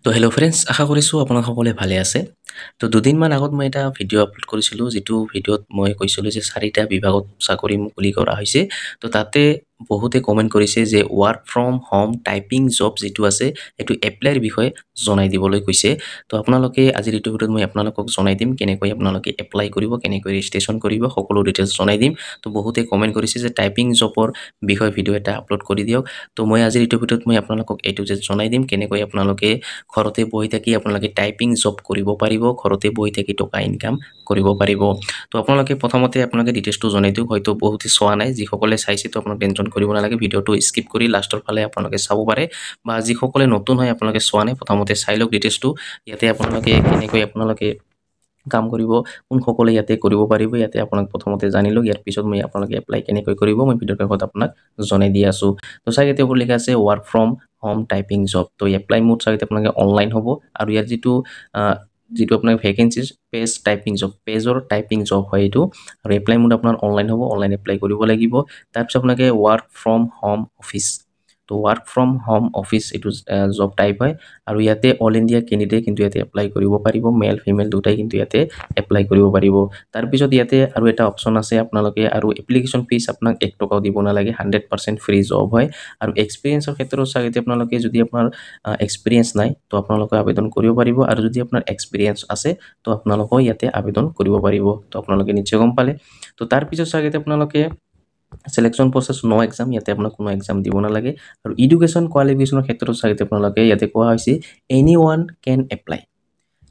তো hello' friends, আশা কৰিছোঁ আপোনালোক সকলোৱে ভালে আছে। তো দুদিনমান আগত মই এটা ভিডিঅ' আপলোড কৰিছিলোঁ, যিটো ভিডিঅ'ত মই কৈছিলোঁ যে 4টা বিভাগত চাকৰি মুকলি কৰা হৈছে। তো তাতে বহুতে কমেণ্ট কৰিছে যে work from home typing job যিটো আছে সেইটো এপ্লাইৰ বিষয়ে জনাই দিবলৈ কৈছে। তো আপোনালোকে আজিৰ এইটো ভিডিঅ'ত মই আপোনালোকক জনাই দিম কেনেকৈ আপোনালোকে এপ্লাই কৰিব, কেনেকৈ ৰেজিষ্ট্ৰেশ্যন কৰিব, সকলো ডিটেইলছ জনাই দিম। তো বহুতে কমেণ্ট কৰিছে যে টাইপিং জবৰ বিষয়ে ভিডিঅ' এটা আপলোড কৰি দিয়ক। তো মই আজিৰ এইটো ভিডিঅ'ত মই আপোনালোকক এইটো যে জনাই দিম কেনেকৈ আপোনালোকে ঘৰতে বহি থাকি আপোনালোকে টাইপিং জব কৰিব পাৰিব, ঘৰতে বহি থাকি টকা ইনকাম কৰিব পাৰিব। তো আপোনালোকে প্ৰথমতে আপোনালোকে ডিটেইলছটো জনাই দিওঁ, হয়তো বহুতে চোৱা নাই, যিসকলে চাইছে তো আপোনালোকে টেনশ্যন কৰিব নালাগে, ভিডিঅ'টো স্কিপ কৰি লাষ্টৰ ফালে আপোনালোকে চাব পাৰে, বা যিসকলে নতুন হয় আপোনালোকে চোৱা নাই প্ৰথমতে চাই লওক ডিটেইলছটো। ইয়াতে আপোনালোকে কেনেকৈ আপোনালোকে কাম কৰিব, কোনসকলে ইয়াতে কৰিব পাৰিব, ইয়াতে আপোনাক প্ৰথমতে জানি লওক। ইয়াৰ পিছত মই আপোনালোকে এপ্লাই কেনেকৈ কৰিব মই ভিডিঅ'ৰ শেষত আপোনাক জনাই দি আছোঁ। তো চাগে ইয়াতে ওপৰত লিখা আছে work from home typing job. তো এপ্লাই মোড চাগে আপোনালোকে অনলাইন হ'ব, আৰু ইয়াৰ যিটো আপোনাৰ ভেকেঞ্চিজ পেজ টাইপিং জব, পেজৰ টাইপিং জব হয় এইটো, আৰু এপ্লাই মোড আপোনাৰ অনলাইন হ'ব, অনলাইন এপ্লাই কৰিব লাগিব। তাৰপিছত আপোনালোকে ৱৰ্ক ফ্ৰম হোম অফিচ, তো ৱৰ্ক ফ্ৰম হোম অফিচ এইটো জব টাইপ হয়, আৰু ইয়াতে অল ইণ্ডিয়া কেণ্ডিডেট কিন্তু ইয়াতে এপ্লাই কৰিব পাৰিব, মেল ফিমেল দুটাই কিন্তু ইয়াতে এপ্লাই কৰিব পাৰিব। তাৰপিছত ইয়াতে আৰু এটা অপশ্যন আছে, আপোনালোকে আৰু এপ্লিকেশ্যন ফিজ আপোনাক 1 টকাও দিব নালাগে, 100% ফ্ৰী জব হয়। আৰু এক্সপিৰিয়েঞ্চৰ ক্ষেত্ৰত চাগে আপোনালোকে যদি আপোনাৰ এক্সপিৰিয়েঞ্চ নাই তো আপোনালোকে আবেদন কৰিব পাৰিব, আৰু যদি আপোনাৰ এক্সপিৰিয়েঞ্চ আছে তো আপোনালোকেও ইয়াতে আবেদন কৰিব পাৰিব। তো আপোনালোকে নিশ্চয় গম পালে। তো তাৰপিছত চাগে আপোনালোকে সিলেকশ্যন প্ৰচেছ নো এক্সাম, ইয়াতে আপোনাক কোনো এক্সাম দিব নালাগে। আৰু এডুকেশ্যন কোৱালিফিকেশ্যনৰ ক্ষেত্ৰত চাগে আপোনালোকে ইয়াতে কোৱা হৈছে এনি ওৱান কেন এপ্লাই,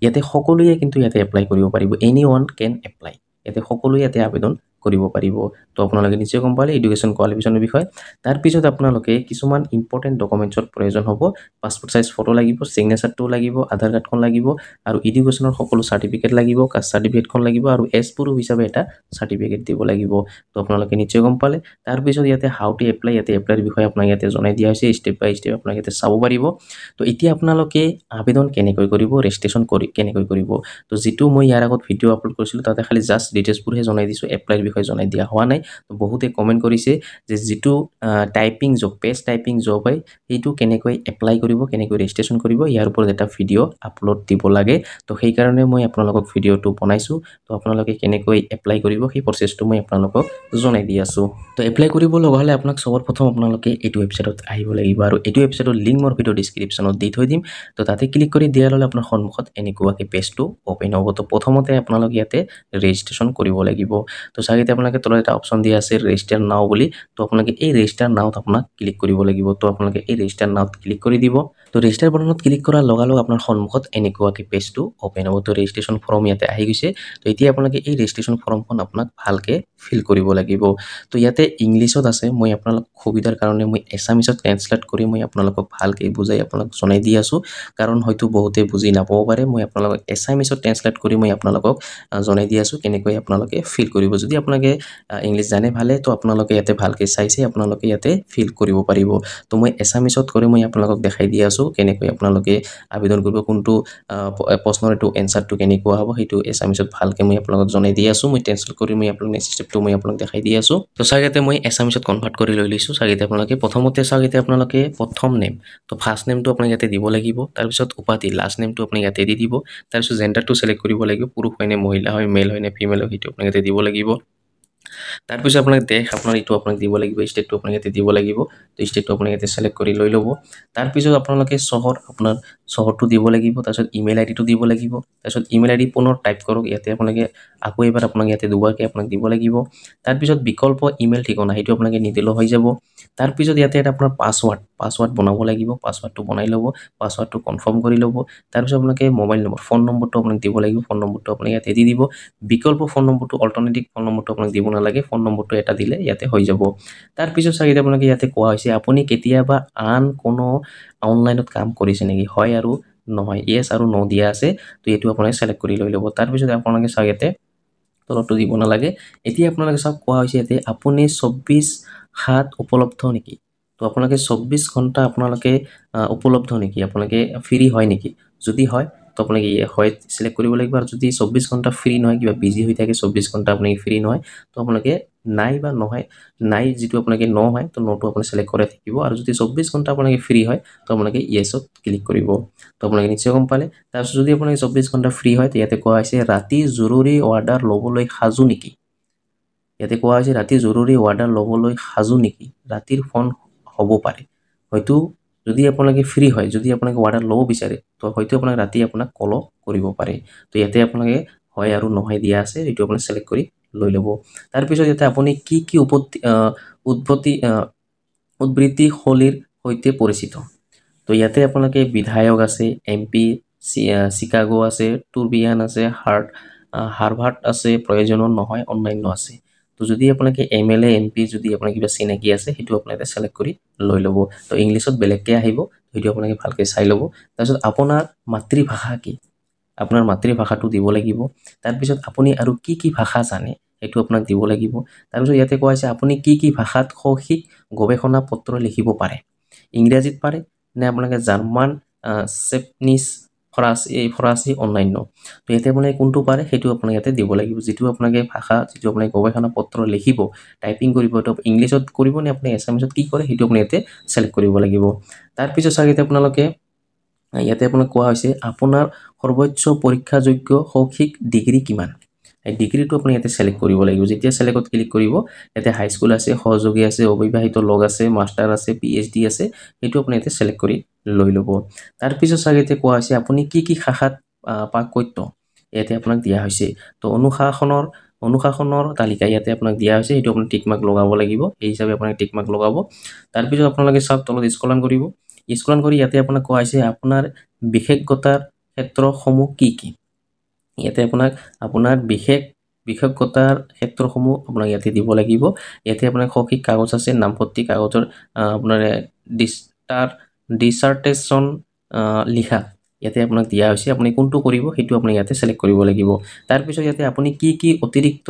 ইয়াতে সকলোৱে কিন্তু ইয়াতে এপ্লাই কৰিব পাৰিব, এনি ওৱান কেন এপ্লাই, ইয়াতে সকলোৱে ইয়াতে আবেদন কৰিব পাৰিব। তো আপোনালোকে নিশ্চয় গম পালে এডুকেশ্যন কোৱালিফিকেশ্যনৰ বিষয়ে। তাৰপিছত আপোনালোকে কিছুমান ইম্পৰ্টেণ্ট ডকুমেণ্টছৰ প্ৰয়োজন হ'ব, পাছপোৰ্ট চাইজ ফটো লাগিব, ছিগনেচাৰটো লাগিব, আধাৰ কাৰ্ডখন লাগিব, আৰু এডুকেশ্যনৰ সকলো চাৰ্টিফিকেট লাগিব, কাষ্ট চাৰ্টিফিকেটখন লাগিব, আৰু এজ প্ৰুফ হিচাপে এটা চাৰ্টিফিকেট দিব লাগিব। তো আপোনালোকে নিশ্চয় গম পালে। তাৰপিছত ইয়াতে হাউ টু এপ্লাই, ইয়াতে এপ্লাইৰ বিষয়ে আপোনাক ইয়াতে জনাই দিয়া হৈছে, ষ্টেপ বাই ষ্টেপ আপোনাক ইয়াতে চাব পাৰিব। তো এতিয়া আপোনালোকে আবেদন কেনেকৈ কৰিব, ৰেজিষ্ট্ৰেশ্যন কেনেকৈ কৰিব, তো যিটো মই ইয়াৰ আগত ভিডিঅ' আপলোড কৰিছিলোঁ তাতে খালি জাষ্ট ডিটেইলছবোৰহে জনাই দিছোঁ, এপ্লাইৰ বিষয়ে জনাই দিয়া হোৱা নাই। তো বহুতে কমেণ্ট কৰিছে যে যিটো typing job, page typing job হয় সেইটো কেনেকৈ এপ্লাই কৰিব, কেনেকৈ ৰেজিষ্ট্ৰেশ্যন কৰিব, ইয়াৰ ওপৰত এটা ভিডিঅ' আপলোড দিব লাগে। তো সেইকাৰণে মই আপোনালোকক ভিডিঅ'টো বনাইছোঁ। তো আপোনালোকে কেনেকৈ এপ্লাই কৰিব সেই প্ৰচেছটো মই আপোনালোকক জনাই দি আছোঁ। তো এপ্লাই কৰিব লগা হ'লে আপোনাক চবৰ প্ৰথম আপোনালোকে এইটো ৱেবছাইটত আহিব লাগিব, আৰু এইটো ৱেবছাইটৰ লিংক মোৰ ভিডিঅ' ডিছক্ৰিপশ্যনত দি থৈ দিম। তো তাতে ক্লিক কৰি দিয়াৰ লগে আপোনাৰ সন্মুখত এনেকুৱাকৈ পেজটো অ'পেন হ'ব। তো প্ৰথমতে আপোনালোকে ইয়াতে ৰেজিষ্ট্ৰেশ্যন কৰিব লাগিব। তো চাগে আপোনালোকে তলত এটা অপশ্যন দিয়া আছে ৰেজিষ্টাৰ নাও বুলি, তো আপোনালোকে এই ৰেজিষ্টাৰ নাওত আপোনাক ক্লিক কৰিব লাগিব। তো আপোনালোকে এই ৰেজিষ্টাৰ নাওত ক্লিক কৰি দিব। তো ৰেজিষ্টাৰ বাটনত ক্লিক কৰাৰ লগে লগে আপোনাৰ সন্মুখত এনেকুৱাকৈ পেজটো অ'পেন হ'ব। তো ৰেজিষ্ট্ৰেশ্যন ফৰ্ম ইয়াতে আহি গৈছে। তো এতিয়া আপোনালোকে এই ৰেজিষ্ট্ৰেশ্যন ফৰ্মখন আপোনাক ভালকৈ ফিল কৰিব লাগিব। তো ইয়াতে ইংলিছত আছে, মই আপোনালোক সুবিধাৰ কাৰণে মই এছামিছত ট্ৰেন্সলেট কৰি মই আপোনালোকক ভালকৈ বুজাই আপোনালোক জনাই দি আছোঁ, কাৰণ হয়তো বহুতে বুজি নাপাব পাৰে। মই আপোনালোকক এছামিছত ট্ৰেন্সলেট কৰি মই আপোনালোকক জনাই দি আছোঁ কেনেকৈ আপোনালোকে ফিল কৰিব। যদি আপোনালোকে ইংলিছ জানে ভালে, তো আপোনালোকে ইয়াতে ভালকৈ চাইছে আপোনালোকে ইয়াতে ফিল কৰিব পাৰিব। তো মই এছামিছত কৰি মই আপোনালোকক দেখাই দি আছোঁ কেনেকৈ আপোনালোকে আবেদন কৰিব, কোনটো প্ৰশ্নৰ এইটো এনচাৰটো কেনেকুৱা হ'ব সেইটো এছামিছত ভালকৈ মই আপোনালোকক জনাই দি আছোঁ। মই ট্ৰেন্সলেট কৰি মই আপোনালোক নেক্সট ষ্টেপটো মই আপোনালোক দেখাই দি আছোঁ। তো চাগে মই এছামিছত কনভাৰ্ট কৰি লৈ লৈছোঁ। চাগে আপোনালোকে প্ৰথমতে চাগে আপোনালোকে প্ৰথম নেম, তো ফাৰ্ষ্ট নেমটো আপোনাক ইয়াতে দিব লাগিব। তাৰপিছত উপাধি লাষ্ট নেমটো আপুনি ইয়াতে দি দিব। তাৰপিছত জেণ্ডাৰটো চিলেক্ট কৰিব লাগিব, পুৰুষ হয় নে মহিলা হয়, মেল হয় নে ফিমেল হয় সেইটো আপোনাক ইয়াতে দিব লাগিব। তাৰপিছত আপোনাক দেশ আপোনাৰ এইটো আপোনাক দিব লাগিব, ষ্টেটটো আপোনাক ইয়াতে দিব লাগিব। তো ষ্টেটটো আপোনাক ইয়াতে চিলেক্ট কৰি লৈ ল'ব। তাৰপিছত আপোনালোকে চহৰ, আপোনাৰ চহৰটো দিব লাগিব। তাৰপিছত ইমেইল আইডিটো দিব লাগিব। তাৰপিছত ইমেইল আইডি পুনৰ টাইপ কৰক, ইয়াতে আপোনালোকে আকৌ এবাৰ আপোনাক ইয়াতে দুবাৰকৈ আপোনাক দিব লাগিব। তাৰপিছত বিকল্প ইমেইল ঠিকনা সেইটো আপোনালোকে নিদিলেও হৈ যাব। তাৰপিছত ইয়াতে এটা আপোনাৰ পাছৱাৰ্ড বনাব লাগিব, পাছৱাৰ্ডটো বনাই ল'ব, পাছৱাৰ্ডটো কনফাৰ্ম কৰি ল'ব। তাৰপিছত আপোনালোকে মোবাইল নম্বৰ, ফোন নম্বৰটো আপোনাক দিব লাগিব, ফোন নম্বৰটো আপোনাক ইয়াতে দি দিব। বিকল্প ফোন নম্বৰটো, অল্টাৰনেটিভ ফোন নম্বৰটো আপোনাক দিব নালাগে, ফোন নম্বৰটো এটা দিলে ইয়াতে হৈ যাব। তাৰপিছত চাগে আপোনালোকে ইয়াতে কোৱা হৈছে আপুনি কেতিয়াবা আন কোনো অনলাইনত কাম কৰিছে নেকি, হয় আৰু নহয়, য়েছ আৰু ন দিয়া আছে। তো এইটো আপোনালোকে চিলেক্ট কৰি লৈ ল'ব। তাৰপিছত আপোনালোকে চাগে ইয়াতে তলতটো দিব নালাগে। এতিয়া আপোনালোকে চাওক কোৱা হৈছে ইয়াতে আপুনি 24/7 উপলব্ধ নেকি। তো আপোনালোকে 24 ঘণ্টা আপোনালোকে উপলব্ধ নেকি, আপোনালোকে ফ্ৰী হয় নেকি। যদি হয় তো আপোনালোকে হয় সিলেক্ট কৰিব লাগিব আৰু যদি 24 ঘণ্টা ফ্ৰী নহয় কিবা বিজি হৈ থাকে 24 ঘণ্টা আপুনি ফ্ৰী নহয় তো আপোনালোকে নাই বা নহয় নাই যেটো আপোনালোকে ন হয় তো নটো আপুনি সিলেক্ট কৰি থাকিব আৰু যদি 24 ঘণ্টা আপোনালোকে ফ্ৰী হয় তো আপোনালোকে ইয়েছত ক্লিক কৰিব তো আপোনালোকে নিশ্চয় গম পালে তাৰপিছত যদি আপোনালোকে 24 ঘণ্টা ফ্ৰী হয় ইয়াতে কোৱা হৈছে ৰাতি জৰুৰী অৰ্ডাৰ ল'বলৈ সাজু নেকি ইয়াতে কোৱা হৈছে ৰাতি জৰুৰী অৰ্ডাৰ ল'বলৈ সাজু নেকি ৰাতিৰ ফোন হ'ব পাৰে হয়তো যদি আপোনালোকে ফ্ৰী হয় যদি আপোনালোকে অৰ্ডাৰ ল'ব বিচাৰে তো হয়তো আপোনাক ৰাতি আপোনাক কল কৰিব পাৰে তো ইয়াতে আপোনালোকে হয় আৰু নহয় দিয়া আছে এটো আপুনি সিলেক্ট কৰি লৈ ল'ব তাৰ পিছত ইয়াতে আপুনি কি কি উদ্বৃত্তি শৈলীৰ সৈতে পৰিচিত তো ইয়াতে আপোনালোকে বিধায়ক আছে এমপি চিকাগো আছে টুৰবিয়ান আছে হাৰ্ভাৰ্ড আছে প্ৰয়োজনীয় নহয় অন্যান্য আছে তো যদি আপোনালোকে এমএলএ এমপি যদি আপোনাৰ কিবা চিনাকি আছে হেতু আপোনালোকে সিলেক্ট কৰি লৈ ল'ব তো ইংলিশত বেলেগকে আহিব হেতু আপোনালোকে ভালকৈ চাই ল'ব তাৰপিছত আপোনাৰ মাতৃভাষা কি আপোনাৰ মাতৃভাষাটো দিব লাগিব তাৰ পিছত আপুনি আৰু কি কি ভাষা জানে হেতু আপোনাক দিব লাগিব তাৰ পিছত ইয়াতে কোৱা হৈছে আপুনি কি কি ভাষাত শৈক্ষিক গৱেষণা পত্ৰ লিখিব পাৰে ইংৰাজীত পাৰে নে আপোনালোকে জাৰ্মান স্পেনিছ ফৰাসী অন্যান্য তো ইয়াতে আপোনালোকে কোনটো পাৰে হেতু আপোনাক ইয়াতে দিব লাগিব যেটো আপোনালোকে ভাষা যেটো আপোনালোকে গৱেষণা পত্ৰ লিখিব টাইপিং কৰিব তো ইংলিশত কৰিব নে আপুনি এছামিছত কি কৰে হেতু আপুনি ইয়াতে সিলেক্ট কৰিব লাগিব তাৰ পিছত চাগে আপোনালোকে ইয়াতে আপোনাক কোৱা হৈছে আপোনাৰ সৰ্বোচ্চ পৰীক্ষাযোগ্য শৈক্ষিক ডিগ্ৰী কিমান এই ডিগ্ৰীটো আপুনি ইয়াতে সিলেক্ট কৰিব লাগিব যেতিয়া সিলেক্টত ক্লিক কৰিব ইয়াতে হাই স্কুল আছে সহযোগী আছে অবিবাহিত লগ আছে মাষ্টাৰ আছে পিএইচডি আছে হেতু আপুনি ইয়াতে সিলেক্ট কৰি লৈ ল'ব তাৰ পিছত চাগে কোৱা হৈছে আপুনি কি কি শাখাত পাকৈত্য ইয়াতে আপোনাক দিয়া হৈছে তো অনুশাসনৰ তালিকা ইয়াতে আপোনাক দিয়া হৈছে হেতু আপুনি টিক মাৰ্ক লগাব লাগিব এই হিচাপে আপুনি টিক মাৰ্ক লগাব তাৰ পিছত আপোনালোকে সব তলত স্ক্ৰল কৰিব স্ক্ৰল কৰি ইয়াতে আপোনাক কোৱা হৈছে আপোনাৰ বিশেষজ্ঞতাৰ ক্ষেত্ৰসমূহ কি কি ইয়াতে আপোনাৰ বিশেষজ্ঞতাৰ ক্ষেত্ৰসমূহ আপোনাক ইয়াতে দিব লাগিব ইয়াতে আপোনাৰ শৈক্ষিক কাগজ আছে নামভৰ্তি কাগজৰ আপোনাৰ ডিসাৰ্টেশন লিখা ইয়াতে আপোনাক দিয়া হৈছে আপুনি কোনটো কৰিব হেতু আপুনি ইয়াতে সিলেক্ট কৰিব লাগিব তাৰ পিছত ইয়াতে আপুনি কি কি অতিৰিক্ত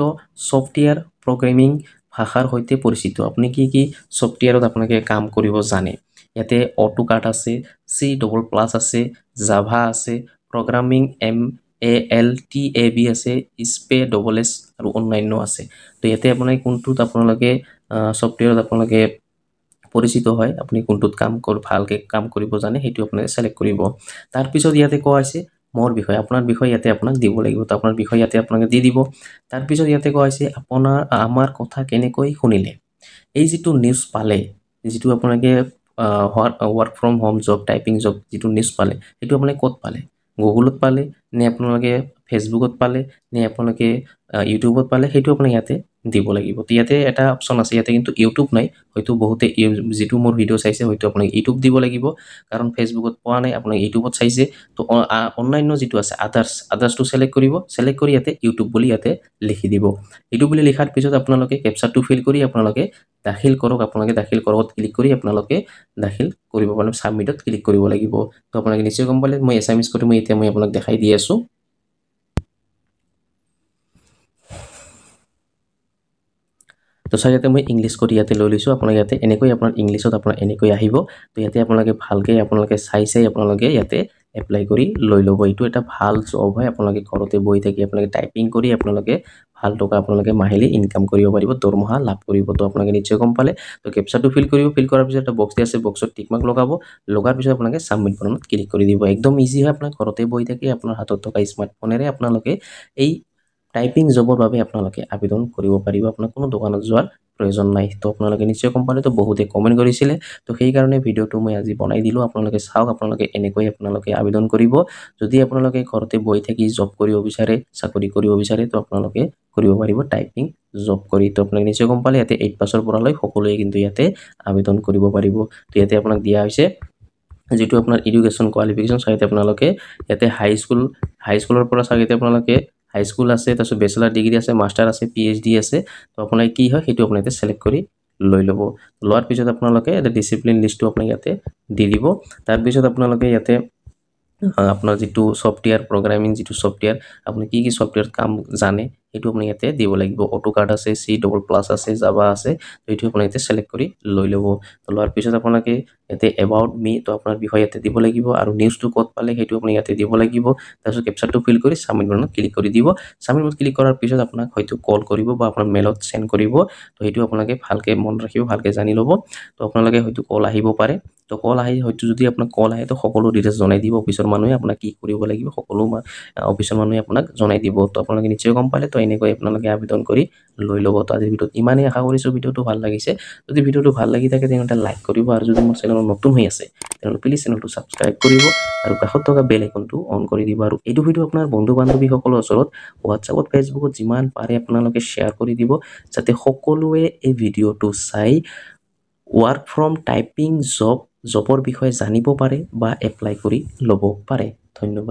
সফটওয়্যাৰ প্ৰগ্ৰামিং ভাষাৰ সৈতে পৰিচিত আপুনি কি সফটওয়্যাৰত আপোনালোকে কাম কৰিব জানে ইয়াতে অটোকাড আছে সি ডবল প্লাস আছে জাভা আছে প্ৰগ্ৰামিং MALTAB আছে স্পে ডবল এছ আৰু অন্যান্য আছে তো ইয়াতে আপোনালোকে কোনটোত আপোনালোকে সফটওয়্যাৰত আপোনালোকে পৰিচিত হয় আপুনি কোনটোত ভালকে কাম কৰিব জানে হেতু আপুনি সিলেক্ট কৰিব তাৰ পিছত ইয়াতে কোৱা হৈছে মোৰ বিষয় আপোনাৰ বিষয় ইয়াতে আপোনাক দিব লাগিব তো আপোনাৰ বিষয় ইয়াতে আপোনাক দি দিব তাৰ পিছত ইয়াতে কোৱা হৈছে আমাৰ কথা কেনেকৈ শুনিলে এই যেটো নিউজ পালে যেটো আপোনালোকে work from home job typing job যেটো নিউজ পালে হেতু আপুনি ক'ত পালে গুগলত পালে নে আপোনালোকে ফেসবুকত পালে নে আপোনালোকে ইউটিউবত পালে হেতু আপুনি ইয়াতে দিব লাগিব তো ইয়াতে এটা অপচন আছে ইয়াতে কিন্তু ইউটিউব নাই হয়তো বহুতে যেটো মোৰ ভিডিও চাইছে হয়তো আপুনি ইউটিউব দিব লাগিব কাৰণ ফেসবুকত পোৱা নাই আপুনি ইউটিউবত চাইছে তো অন্যান্য যেটো আছে আদাৰ্সটো সিলেক্ট কৰিব সিলেক্ট কৰি ইয়াতে ইউটিউব বুলি ইয়াতে লিখি দিব ইউটিউব বুলি লিখাৰ পিছত আপোনালোকে ক্যাপচাটো ফিল কৰি আপোনালোকে দাখিল কৰক আপোনালোকে দাখিল কৰক ক্লিক কৰি আপোনালোকে দাখিল কৰিব পাৰে সাবমিটত ক্লিক কৰিব লাগিব তো আপোনালোকে নিশ্চয় গম পালে মই এছামিজ কৰি মই এতিয়া আপোনাক দেখাই দি আছো তো সাইতে মই ইংলিশ কৰি ইয়াতে লৈ লৈছো আপোনাক ইয়াতে এনেকৈ আপোনাৰ ইংলিশত আপোনাৰ এনেকৈ আহিব তো ইয়াতে আপোনালোকে ভালকৈ আপোনালোকে চাই আপোনালোকে ইয়াতে এপ্লাই কৰি লৈ ল'ব এটো এটা ভাল জব হয় আপোনালোকে ঘৰতে বহি থাকি আপোনালোকে টাইপিং কৰি আপোনালোকে ভাল টকা আপোনালোকে মাহিলি ইনকাম কৰিব পাৰিব দৰমহা লাভ কৰিব তো আপোনালোকে নিশ্চয় গম পালে তো ক্যাপচাটো ফিল কৰিব ফিল কৰাৰ পিছত এটা বক্স আছে বক্সত টিক মাৰ্ক লগাব লগাৰ পিছত আপোনালোকে সাবমিট বাটনত ক্লিক কৰি দিব একদম ইজি হয় আপোনাক ঘৰতে বহি থাকি আপোনাৰ হাতত থকা স্মাৰ্টফোনেৰে আপোনালোকে এই টাইপিং জবৰ বাবে আপোনালোকে আবেদন কৰিব পাৰিব আপোনাক কোনো দোকানত যোৱাৰ প্ৰয়োজন নাই তো আপোনালোকে নিশ্চয় গম পালে তো বহুতে কমেন্ট কৰিছিলে তো সেই কাৰণে ভিডিওটো মই আজি বনাই দিলো আপোনালোকে চাওক আপোনালোকে এনেকৈ আপোনালোকে আবেদন কৰিব যদি আপোনালোকে ঘৰতে বহি থাকি জব কৰিব বিচাৰে চাকৰি কৰিব বিচাৰে তো আপোনালোকে কৰিব পাৰিব টাইপিং জব কৰি তো আপোনালোকে নিশ্চয় গম পালে ইয়াতে 8 পাছৰ পৰা লৈ সকলোৱে কিন্তু ইয়াতে আবেদন কৰিব পাৰিব তো ইয়াতে আপোনাক দিয়া হৈছে যেটো আপোনাৰ এডুকেশন কোৱালিফিকেশন চাইতে আপোনালোকে ইয়াতে হাই স্কুলৰ পৰা চাইতে আপোনালোকে হাই স্কুল আছে তাছত ব্যাচেলাৰ ডিগ্ৰী আছে মাষ্টাৰ আছে পিএইচডি আছে তো আপোনাক কি হয় হেতু আপোনাক সিলেক্ট কৰি লৈ ল'ব লোৱাৰ পিছত আপোনালোকে এটা ডিসিপ্লিন লিষ্টটো আপোনাক ইয়াতে দি দিব তাৰ পিছত আপোনালোকে ইয়াতে আপোনাৰ যেটো সফটওয়্যাৰ প্ৰগ্ৰামিং যেটো সফটওয়্যাৰ আপুনি কি সফটওয়্যাৰ কাম জানে সেইটো আপুনি ইয়াতে দিব লাগিব AutoCAD আছে C++ আছে Java আছে তো এইটো আপুনি ইয়াতে সিলেক্ট কৰি লৈ ল'ব তো লোৱাৰ পিছত আপোনালোকে ইয়াতে about me তো আপোনাৰ বিষয় ইয়াতে দিব লাগিব আৰু নিউজটো ক'ত পালে সেইটো আপুনি ইয়াতে দিব লাগিব তাৰপিছত কেপচাৰটো ফিল কৰি সাবমিট বাটনত ক্লিক কৰি দিব সাবমিট বাটনত ক্লিক কৰাৰ পিছত আপোনাক হয়তো কল কৰিব বা আপোনাৰ মেইলত সেন্ড কৰিব তো সেইটো আপোনালোকে ভালকে মন ৰাখিব ভালকে জানি ল'ব তো আপোনালোকে হয়তো কল আহিব পাৰে তো কল আহি হয়তো যদি আপোনাক কল আহে তো সকলো ডিটেইলছ জনাই দিব অফিচৰ মানুহে আপোনাক কি কৰিব লাগিব সকলো অফিচৰ মানুহে আপোনাক জনাই দিব তো আপোনালোকে নিশ্চয় গম পালে তো এনেকৈ আপোনালোকে আবেদন কৰি লৈ ল'ব তো আজিৰ ভিডিঅ'ত ইমানেই আশা কৰিছোঁ ভিডিঅ'টো ভাল লাগিছে যদি ভিডিঅ'টো ভাল লাগি থাকে তেন্তে লাইক কৰিব আৰু যদি মোৰ চেনেল নতুন হৈ আছে তেন্তে প্লিজ চেনেলটো সাবস্ক্ৰাইব কৰিব আৰু কাষত থকা বেল আইকনটো অন কৰি দিব আৰু এইটো ভিডিঅ' আপোনাৰ বন্ধু বান্ধৱীসকলৰ ওচৰত হোৱাটছআপত ফেচবুকত যিমান পাৰে আপোনালোকে শ্বেয়াৰ কৰি দিব যাতে সকলোৱে এই ভিডিঅ'টো চাই ৱৰ্ক ফ্ৰম টাইপিং জবৰ বিষয়ে জানিব পাৰে বা এপ্লাই কৰি ল'ব পাৰে ধন্যবাদ